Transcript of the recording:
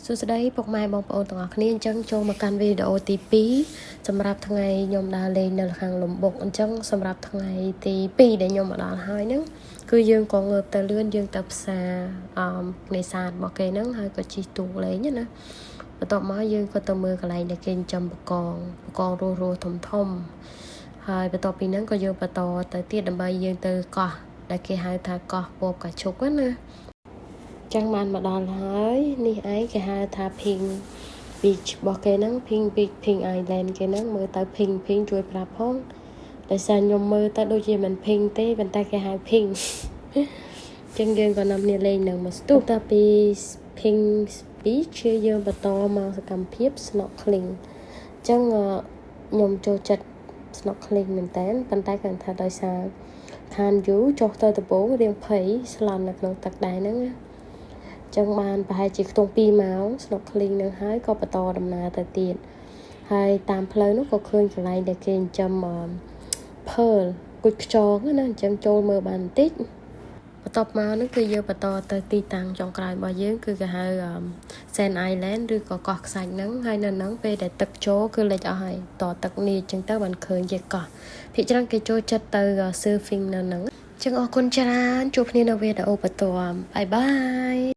សួស្តីពុកម៉ែបងប្អូនទាំងអស់គ្នាអញ្ចឹងចូលមកកាន់វីដេអូទី2សម្រាប់ថ្ងៃខ្ញុំដើរលេងនៅខាងលំបុកអញ្ចឹងសម្រាប់ថ្ងៃទី2ដែលខ្ញុំមកដល់ហើយហ្នឹងគឺយើងក៏ងើបទៅលឿនយើងទៅផ្សារនេសាទរបស់គេហ្នឹងហើយក៏ជិះទូកលេងណាបន្ទាប់មកយើងក៏ទៅមើលកន្លែងដែលគេចិញ្ចឹមបកងរស់ធំហើយបន្ទាប់ពីហ្នឹងក៏យើងបន្តទៅទៀតដើម្បីយើងទៅកោះដែលគេហៅថាកោះពពកាឈុកណាចឹងបានមកដល់ហើយនេះឯងគេហៅថា Pink Beach របស់គេហ្នឹង Pink Beach Pink Island គេហ្នឹងមើលទៅ Pink ជួយប្រាប់ផងតែសារខ្ញុំមើលទៅដូចជាមិន Pink ទេប៉ុន្តែគេហៅ Pink ចឹងយើងក៏នាំគ្នាលេងនៅមកស្ទុះតែពី Pink Beach យើងបន្តមកសកម្មភាព snorkeling ចឹងខ្ញុំចូលចិត្ត snorkeling មែនតើប៉ុន្តែគាត់ថាដោយសារខានយូចុះទៅដំបូងរៀងភ័យស្លន់នៅក្នុងទឹកដែរហ្នឹងចឹងបានប្រហែលជាខ្ទង់2ម៉ោង snorkeling នឹងហើយក៏បន្តដំណើរទៅទៀតហើយតាមផ្លូវនោះក៏ឃើញកន្លែងដែលគេចិញ្ចឹមpearl គុជខ្យងណាអញ្ចឹងចូលមើលបានបន្តិចបន្ទាប់មកនោះគឺយើងបន្តទៅទីតាំងចុងក្រោយរបស់យើងគឺគេហៅ Sand Island ឬក៏កោះខ្សាច់ហ្នឹងហើយនៅហ្នឹងពេលដែលទឹកចូលគឺលិចអស់ហើយតទឹកនេះអញ្ចឹងទៅបានឃើញជាកោះភាគច្រើនគេចូលចិត្តទៅ surfing នៅហ្នឹងចឹងអរគុណច្រើនជួបគ្នានៅវីដេអូបន្តបាយបាយ